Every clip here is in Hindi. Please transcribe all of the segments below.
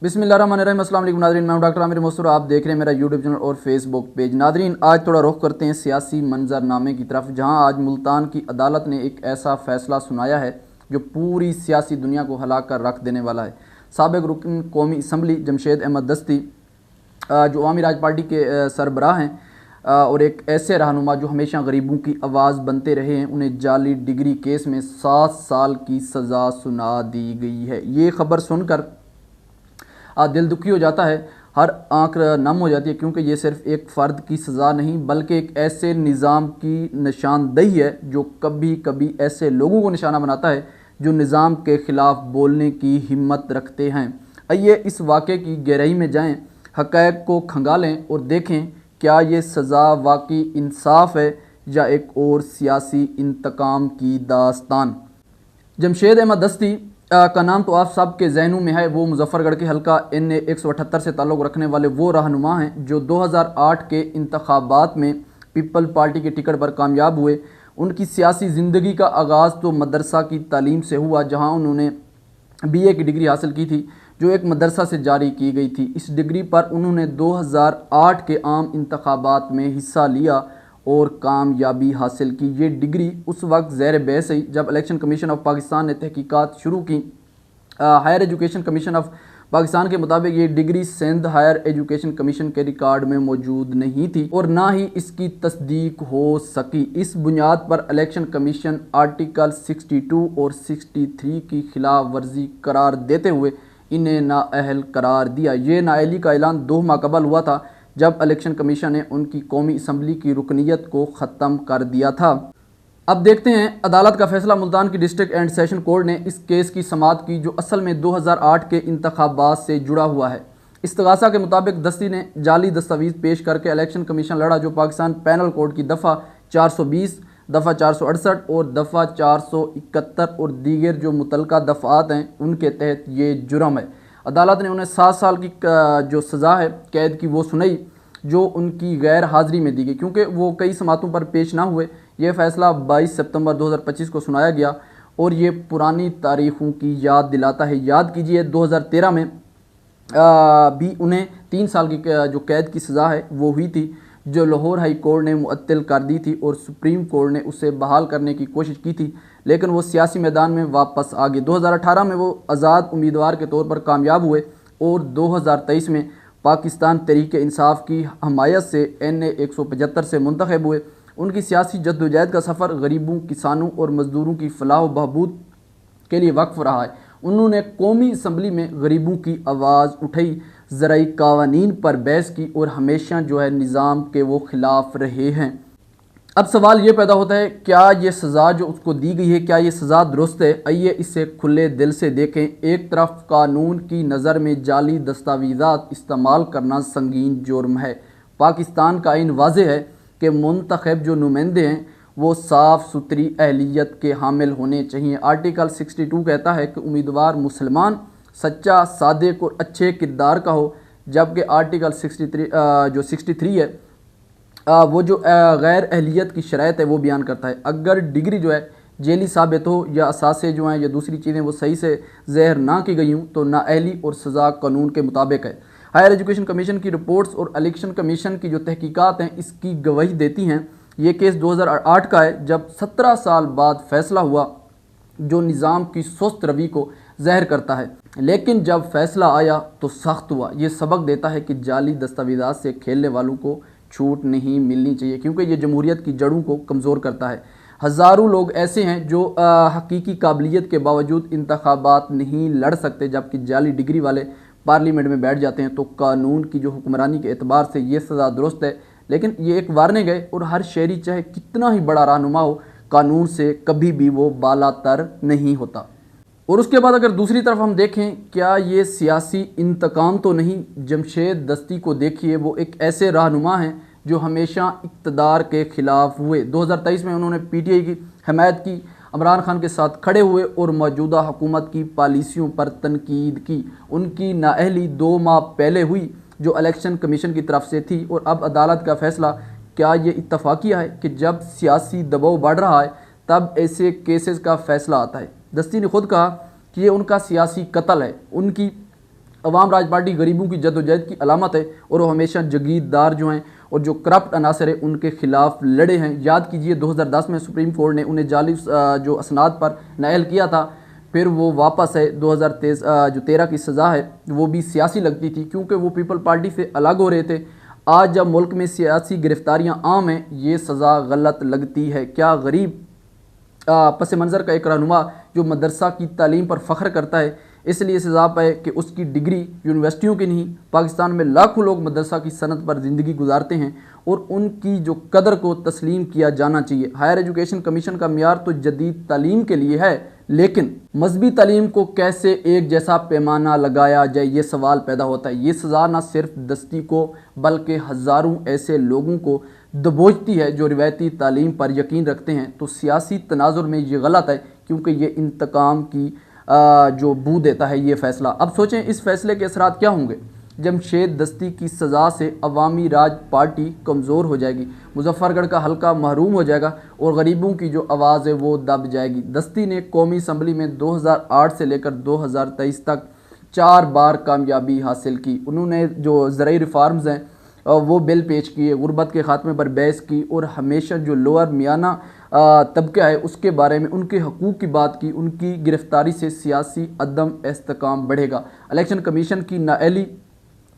बिस्मिल्लाहिर्रहमानिर्रहीम। अस्सलाम वालेकुम नाज़रीन, मैं हूं डॉक्टर आमिर मसूर। आप देख रहे हैं मेरा यूट्यूब चैनल और फेसबुक पेज। नाज़रीन, आज थोड़ा रुख करते हैं सियासी मंजरनामे की तरफ, जहां आज मुल्तान की अदालत ने एक ऐसा फ़ैसला सुनाया है जो पूरी सियासी दुनिया को हिला कर रख देने वाला है। साबिक़ रुकन कौमी असम्बली जमशेद अहमद दस्ती, जो अवामी राज पार्टी के सरबराह हैं और एक ऐसे रहनुमा जो हमेशा गरीबों की आवाज़ बनते रहे हैं, उन्हें जाली डिग्री केस में 7 साल की सज़ा सुना दी गई है। ये ख़बर सुनकर दिल दुखी हो जाता है, हर आंख नम हो जाती है, क्योंकि ये सिर्फ एक फ़र्द की सज़ा नहीं बल्कि एक ऐसे निज़ाम की निशानदेही है जो कभी कभी ऐसे लोगों को निशाना बनाता है जो निज़ाम के ख़िलाफ़ बोलने की हिम्मत रखते हैं। आइए इस वाक़े की गहराई में जाएं, हक़ाइक़ को खंगालें और देखें क्या ये सज़ा वाकई इंसाफ है या एक और सियासी इंतकाम की दास्तान। जमशेद अहमद दस्ती का नाम तो आप सब के जहनों में है। वो मुजफ्फरगढ़ के हल्का NA 178 से ताल्लुक़ रखने वाले वो रहनुमा हैं जो 2008 के इंतखाबात में पीपल पार्टी के टिकट पर कामयाब हुए। उनकी सियासी ज़िंदगी का आगाज़ तो मदरसा की तालीम से हुआ, जहां उन्होंने BA की डिग्री हासिल की थी जो एक मदरसा से जारी की गई थी। इस डिग्री पर उन्होंने 2008 के आम इंतखाबात में हिस्सा लिया और कामयाबी हासिल की। ये डिग्री उस वक्त ज़ेर बहस आई जब इलेक्शन कमीशन ऑफ पाकिस्तान ने तहकीकात शुरू की। Higher education commission of Pakistan के मुताबिक ये degree Sindh higher education commission के रिकॉर्ड में मौजूद नहीं थी और ना ही इसकी तस्दीक हो सकी। इस बुनियाद पर इलेक्शन कमीशन आर्टिकल 62 और 63 की खिलाफ वर्जी करार देते हुए इन्हें नाअहल करार दिया। ये नाअहली का ऐलान 2 माह कबल हुआ था जब इलेक्शन कमीशन ने उनकी कौमी असम्बली की रुकनीत को ख़त्म कर दिया था। अब देखते हैं अदालत का फैसला। मुल्तान की डिस्ट्रिक्ट एंड सेशन कोर्ट ने इस केस की समाअत की जो असल में 2008 के इंतखाबात से जुड़ा हुआ है। इस्तगासा के मुताबिक दस्ती ने जाली दस्तावेज़ पेश करके इलेक्शन कमीशन लड़ा जो पाकिस्तान पैनल कोड की दफ़ा 420, दफ़ा 468 और दफ़ा 471 और दीगर जो मुतलका दफ़ात हैं उनके तहत ये जुर्म है। अदालत ने उन्हें 7 साल की जो सज़ा है कैद की वो सुनाई जो उनकी गैर हाज़िरी में दी गई, क्योंकि वो कई समातों पर पेश ना हुए। ये फ़ैसला 22 सितंबर 2025 को सुनाया गया और ये पुरानी तारीख़ों की याद दिलाता है। याद कीजिए 2013 में भी उन्हें 3 साल की जो कैद की सज़ा है वो हुई थी, जो लाहौर हाई कोर्ट ने मुअत्तल कर दी थी और सुप्रीम कोर्ट ने उसे बहाल करने की कोशिश की थी, लेकिन वो सियासी मैदान में वापस आ गए। 2018 में वो आज़ाद उम्मीदवार के तौर पर कामयाब हुए और 2023 में पाकिस्तान तहरीक इंसाफ की हमायत से NA 175 से मुंतखब हुए। उनकी सियासी जद्दोजहद का सफ़र गरीबों, किसानों और मज़दूरों की फलाह व बहबूद के लिए वक्फ रहा है। उन्होंने कौमी असम्बली में गरीबों की आवाज़ उठाई, ज़राई कावानीन पर बहस की और हमेशा जो है निज़ाम के वो ख़िलाफ़ रहे हैं। अब सवाल ये पैदा होता है, क्या ये सज़ा जो उसको दी गई है क्या ये सज़ा दुरुस्त है? आइए इसे खुले दिल से देखें। एक तरफ कानून की नज़र में जाली दस्तावेज़ात इस्तेमाल करना संगीन जुर्म है। पाकिस्तान का आईन वाज़ेह है कि मुंतखब जो नुमाइंदे हैं वो साफ़ सुथरी अहलियत के हामिल होने चाहिए। आर्टिकल 62 कहता है कि उम्मीदवार मुसलमान, सच्चा, सादिक और अच्छे किरदार का हो, जबकि आर्टिकल 63 है वो जो गैर अहलियत की शराइत है वो बयान करता है। अगर डिग्री जो है जेली साबित हो या असासे जो हैं या दूसरी चीज़ें वो सही से ज़हर ना की गई हूँ तो नाअहली और सज़ा कानून के मुताबिक है। हायर एजुकेशन कमीशन की रिपोर्ट्स और इलेक्शन कमीशन की जो तहकीकात हैं इसकी गवाही देती हैं। ये केस 2008 का है जब 17 साल बाद फ़ैसला हुआ जो निज़ाम की सुस्त रवि को ज़हर करता है, लेकिन जब फ़ैसला आया तो सख्त हुआ। ये सबक देता है कि जाली दस्तावेज़ात से खेलने वालों को छूट नहीं मिलनी चाहिए, क्योंकि ये जमहूरियत की जड़ों को कमज़ोर करता है। हज़ारों लोग ऐसे हैं जो हकीकी काबिलियत के बावजूद इंतखाबात नहीं लड़ सकते, जबकि जाली डिग्री वाले पार्लियामेंट में बैठ जाते हैं। तो कानून की जो हुक्मरानी के एतबार से ये सज़ा दुरुस्त है, लेकिन ये एक वार्निंग है और हर शहरी चाहे कितना ही बड़ा रहनुमा हो, कानून से कभी भी वो बालातर नहीं होता। और उसके बाद अगर दूसरी तरफ हम देखें, क्या ये सियासी इंतकाम तो नहीं? जमशेद दस्ती को देखिए, वो एक ऐसे रहनुमा हैं जो हमेशा इक़्तिदार के ख़िलाफ़ हुए। 2023 में उन्होंने PTI की हमायत की, इमरान खान के साथ खड़े हुए और मौजूदा हुकूमत की पॉलिसियों पर तनकीद की। उनकी नाअहली 2 माह पहले हुई जो इलेक्शन कमीशन की तरफ से थी और अब अदालत का फ़ैसला। क्या ये इत्तफ़ाक़िया है कि जब सियासी दबाव बढ़ रहा है तब ऐसे केसेस का फ़ैसला आता है? दस्ती ने खुद कहा कि ये उनका सियासी कत्ल है। उनकी अवाम राज पार्टी गरीबों की जद्दोजहद की अलामत है और वो हमेशा जगीरदार जो हैं और जो करप्ट अनासर है उनके खिलाफ लड़े हैं। याद कीजिए 2010 में सुप्रीम कोर्ट ने उन्हें जाली जो असनाद पर नाअहल किया था, फिर वो वापस है 2023 जो 13 की सज़ा है वो भी सियासी लगती थी क्योंकि वो पीपल पार्टी से अलग हो रहे थे। आज जब मुल्क में सियासी गिरफ्तारियां आम हैं, ये सज़ा गलत लगती है। क्या गरीब पस मंज़र का एक रहनुमा जो मदरसा की तालीम पर फ़ख्र करता है इसलिए सज़ा पाए कि उसकी डिग्री यूनिवर्सिटियों की नहीं? पाकिस्तान में लाखों लोग मदरसा की सनत पर ज़िंदगी गुजारते हैं और उनकी जो कदर को तस्लीम किया जाना चाहिए। हायर एजुकेशन कमीशन का मियार तो जदीद तालीम के लिए है, लेकिन मजहबी तालीम को कैसे एक जैसा पैमाना लगाया जाए, ये सवाल पैदा होता है। ये सज़ा न सिर्फ दस्ती को बल्कि हज़ारों ऐसे लोगों को दबोचती है जो रिवायती तालीम पर यकीन रखते हैं। तो सियासी तनाजुर में ये गलत है क्योंकि ये इंतकाम की जो बू देता है ये फ़ैसला। अब सोचें इस फैसले के असरात क्या होंगे। जमशेद दस्ती की सज़ा से अवामी राज पार्टी कमज़ोर हो जाएगी, मुजफ्फरगढ़ का हल्का महरूम हो जाएगा और गरीबों की जो आवाज़ है वो दब जाएगी। दस्ती ने कौमी असम्बली में 2008 से लेकर 2023 तक 4 बार कामयाबी हासिल की। उन्होंने जो ज़रूरी रिफार्म्स हैं वो बिल पेश किए, गुर्बत के ख़ात्मे पर बहस की और हमेशा जो लोअर मियाना तबका है उसके बारे में उनके हकूक़ की बात की। उनकी गिरफ्तारी से सियासी अदम इस्तेकाम बढ़ेगा। इलेक्शन कमीशन की नाअहली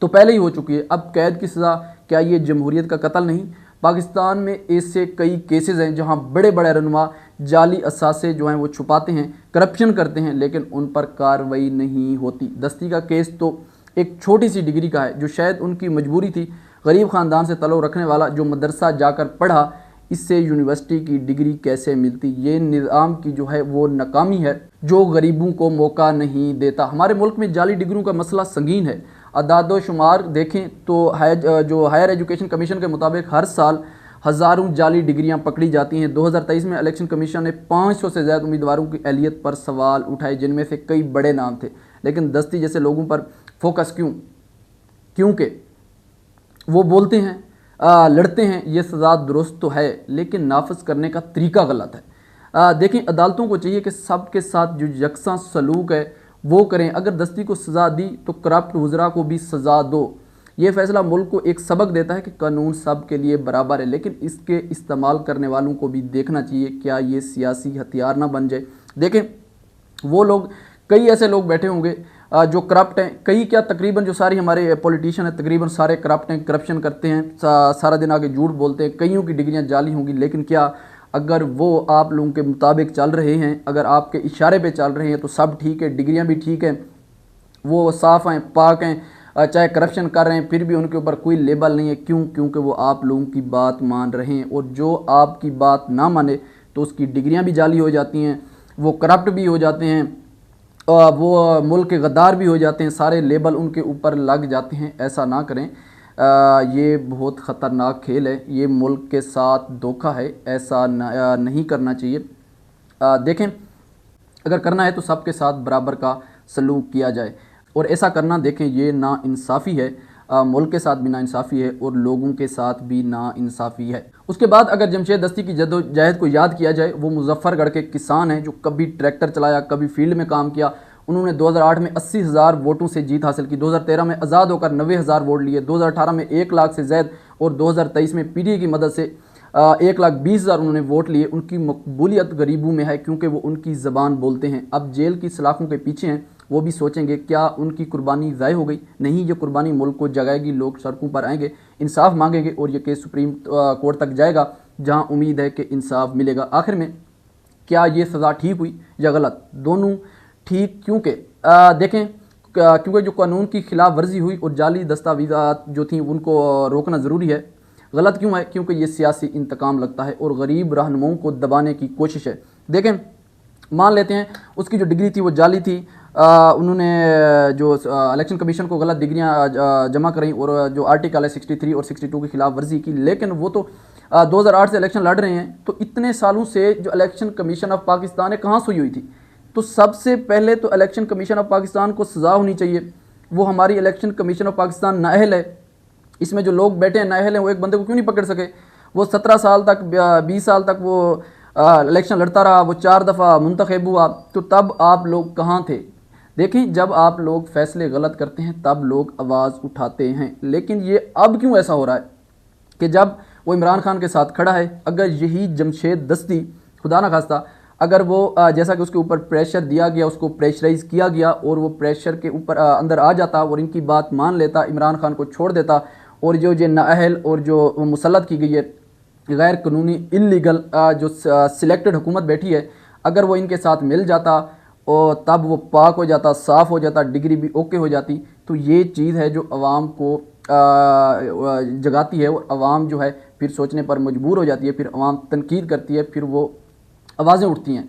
तो पहले ही हो चुकी है, अब कैद की सज़ा, क्या ये जमहूरियत का कत्ल नहीं? पाकिस्तान में ऐसे कई केसेस हैं जहां बड़े बड़े रहनुमा जाली असासे जो हैं वो छुपाते हैं, करप्शन करते हैं, लेकिन उन पर कार्रवाई नहीं होती। दस्ती का केस तो एक छोटी सी डिग्री का है जो शायद उनकी मजबूरी थी। गरीब ख़ानदान से तल्लुक़ रखने वाला जो मदरसा जाकर पढ़ा, इससे यूनिवर्सिटी की डिग्री कैसे मिलती? ये निज़ाम की जो है वो नाकामी है जो गरीबों को मौका नहीं देता। हमारे मुल्क में जाली डिग्रियों का मसला संगीन है। अदादो शुमार देखें तो जो हायर एजुकेशन कमीशन के मुताबिक हर साल हज़ारों जाली डिग्रियां पकड़ी जाती हैं। 2023 में इलेक्शन कमीशन ने 500 से ज़्यादा उम्मीदवारों की अहलियत पर सवाल उठाए जिनमें से कई बड़े नाम थे, लेकिन दस्ती जैसे लोगों पर फोकस क्यों? क्योंकि वो बोलते हैं लड़ते हैं ये सज़ा दुरुस्त तो है लेकिन नाफिज करने का तरीका गलत है। देखें अदालतों को चाहिए कि सब के साथ जो यकसा सलूक है वो करें। अगर दस्ती को सज़ा दी तो करप्ट वज़रा को भी सज़ा दो। ये फ़ैसला मुल्क को एक सबक देता है कि कानून सब के लिए बराबर है, लेकिन इसके इस्तेमाल करने वालों को भी देखना चाहिए क्या ये सियासी हथियार ना बन जाए। देखें वो लोग, कई ऐसे लोग बैठे होंगे जो करप्ट हैं, कई क्या तकरीबन जो सारी हमारे पॉलिटिशियन हैं तकरीबन सारे करप्ट हैं, करप्शन करते हैं, सारा दिन आगे झूठ बोलते हैं, कईयों की डिग्रियां जाली होंगी, लेकिन क्या अगर वो आप लोगों के मुताबिक चल रहे हैं, अगर आपके इशारे पे चल रहे हैं तो सब ठीक है, डिग्रियां भी ठीक हैं, वो साफ़ हैं, पाक हैं, चाहे करप्शन कर रहे हैं फिर भी उनके ऊपर कोई लेबल नहीं है। क्यों? क्योंकि वो आप लोगों की बात मान रहे हैं, और जो आपकी बात ना माने तो उसकी डिग्रियां भी जाली हो जाती हैं, वो करप्ट भी हो जाते हैं, वो मुल्क के गद्दार भी हो जाते हैं, सारे लेबल उनके ऊपर लग जाते हैं। ऐसा ना करें, ये बहुत ख़तरनाक खेल है, ये मुल्क के साथ धोखा है, ऐसा नहीं करना चाहिए। देखें अगर करना है तो सबके साथ बराबर का सलूक किया जाए, और ऐसा करना देखें ये नाइंसाफ़ी है, मुल्क के साथ भी नाइंसाफ़ी है और लोगों के साथ भी नाइंसाफ़ी है। उसके बाद अगर जमशेद दस्ती की जद्दोजहद को याद किया जाए, वो मुजफ्फरगढ़ के किसान हैं जो कभी ट्रैक्टर चलाया, कभी फील्ड में काम किया। उन्होंने 2008 में 80,000 वोटों से जीत हासिल की, 2013 में आज़ाद होकर 90,000 वोट लिए, 2018 में 1 लाख से ज़्यादा और 2023 में पीटीआई की मदद से 1,20,000 उन्होंने वोट लिए। उनकी मकबूलियत गरीबों में है क्योंकि वो उनकी ज़बान बोलते हैं। अब जेल की सलाखों के पीछे हैं, वो भी सोचेंगे क्या उनकी कुर्बानी ज़ाय हो गई? नहीं, ये कुर्बानी मुल्क को जगाएगी, लोग सड़कों पर आएंगे, इंसाफ मांगेंगे और ये केस सुप्रीम कोर्ट तक जाएगा जहां उम्मीद है कि इंसाफ मिलेगा। आखिर में क्या ये सज़ा ठीक हुई या गलत? दोनों ठीक, क्योंकि देखें क्योंकि जो कानून की खिलाफ वर्जी हुई और जाली दस्तावेज़ात जो थी उनको रोकना ज़रूरी है। गलत क्यों है? क्योंकि ये सियासी इंतकाम लगता है और गरीब रहनुमाओं को दबाने की कोशिश है। देखें मान लेते हैं उसकी जो डिग्री थी वो जाली थी, उन्होंने जो इलेक्शन कमीशन को गलत डिग्रियां जमा कराई और जो आर्टिकल है 63 और 62 की खिलाफ वर्जी की, लेकिन वो तो 2008 से इलेक्शन लड़ रहे हैं। तो इतने सालों से जो इलेक्शन कमीशन ऑफ पाकिस्तान है कहाँ सुई हुई थी? तो सबसे पहले तो इलेक्शन कमीशन ऑफ पाकिस्तान को सज़ा होनी चाहिए। वो हमारी इलेक्शन कमीशन ऑफ पाकिस्तान नाअहल है, इसमें जो लोग बैठे हैं नाअहल हैं, वो एक बंदे को क्यों नहीं पकड़ सके? वो 17 साल तक 20 साल तक वो इलेक्शन लड़ता रहा, वो 4 दफ़ा मुंतखब हुआ, तो तब आप लोग कहाँ थे? देखिए, जब आप लोग फैसले गलत करते हैं तब लोग आवाज़ उठाते हैं, लेकिन ये अब क्यों ऐसा हो रहा है कि जब वो इमरान खान के साथ खड़ा है, अगर यही जमशेद दस्ती खुदा ना खास्ता अगर वो जैसा कि उसके ऊपर प्रेशर दिया गया, उसको प्रेशराइज किया गया और वो प्रेशर के ऊपर अंदर आ जाता और इनकी बात मान लेता, इमरान खान को छोड़ देता, और जो नाअहल और जो मुसल्लत की गई है गैर कानूनी इलीगल जो सिलेक्टेड हुकूमत बैठी है, अगर वो इनके साथ मिल जाता और तब वो पाक हो जाता, साफ़ हो जाता, डिग्री भी ओके हो जाती, तो ये चीज़ है जो अवाम को जगाती है और अवाम जो है फिर सोचने पर मजबूर हो जाती है, फिर अवाम तनकीद करती है, फिर वो आवाज़ें उठती हैं।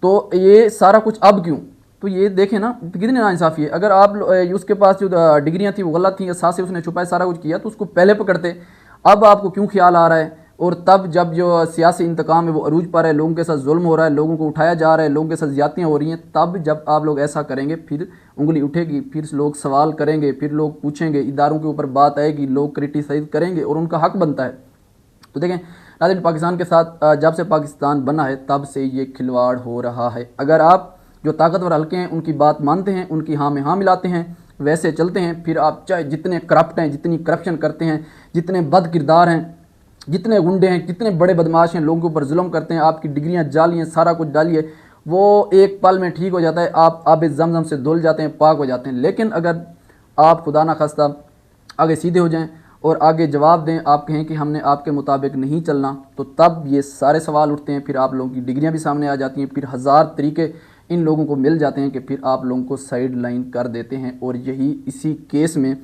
तो ये सारा कुछ अब क्यों? तो ये देखें ना कितनी नाइंसाफ़ी है। अगर आप उसके पास जो डिग्रियाँ थी वो गलत थी, साथ से उसने छुपाए सारा कुछ किया, तो उसको पहले पकड़ते। अब आपको क्यों ख्याल आ रहा है? और तब जब जो सियासी इंतकाम है वो अरूज पर है, लोगों के साथ जुल्म हो रहा है, लोगों को उठाया जा रहा है, लोगों के साथ ज़्यादतियाँ हो रही हैं, तब जब आप लोग ऐसा करेंगे फिर उंगली उठेगी, फिर लोग सवाल करेंगे, फिर लोग पूछेंगे, इदारों के ऊपर बात आएगी, लोग क्रिटिसाइज़ करेंगे और उनका हक बनता है। तो देखें नाज़रीन, पाकिस्तान के साथ जब से पाकिस्तान बना है तब से ये खिलवाड़ हो रहा है। अगर आप जो ताकतवर हल्के हैं उनकी बात मानते हैं, उनकी हाँ में हाँ मिलाते हैं, वैसे चलते हैं, फिर आप चाहे जितने करप्ट हैं, जितनी करप्शन करते हैं, जितने बद किरदार हैं, जितने गुंडे हैं, कितने बड़े बदमाश हैं, लोगों के ऊपर जुल्म करते हैं, आपकी डिग्रियां जाली हैं, सारा कुछ डालिए, वो एक पल में ठीक हो जाता है, आप आब ज़मज़म से धुल जाते हैं, पाक हो जाते हैं। लेकिन अगर आप खुदा ना खास्ता आगे सीधे हो जाएं और आगे जवाब दें, आप कहें कि हमने आपके मुताबिक नहीं चलना, तो तब ये सारे सवाल उठते हैं, फिर आप लोगों की डिग्रियां भी सामने आ जाती हैं, फिर हज़ार तरीके इन लोगों को मिल जाते हैं कि फिर आप लोगों को साइड लाइन कर देते हैं। और यही इसी केस में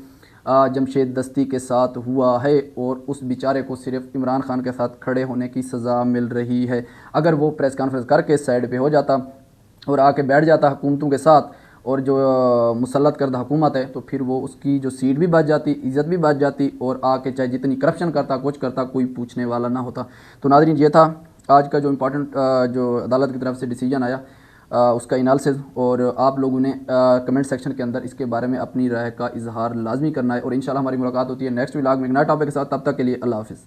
जमशेद दस्ती के साथ हुआ है और उस बेचारे को सिर्फ इमरान खान के साथ खड़े होने की सज़ा मिल रही है। अगर वो प्रेस कॉन्फ्रेंस करके साइड पे हो जाता और आके बैठ जाता हुकूमतों के साथ और जो मुसल्लत करदा हुकूमत है, तो फिर वो उसकी जो सीट भी बच जाती, इज़्ज़त भी बच जाती और आके चाहे जितनी करप्शन करता, कुछ करता, कोई पूछने वाला ना होता। तो नाज़रीन, ये था आज का जो इम्पोर्टेंट जो अदालत की तरफ से डिसीजन आया उसका एनालिसिस, और आप लोगों ने कमेंट सेक्शन के अंदर इसके बारे में अपनी राय का इजहार लाजमी करना है। और इंशाल्लाह हमारी मुलाकात होती है नेक्स्ट व्लॉग में एक नए टॉपिक के साथ। तब तक के लिए अल्लाह हाफ़िज़।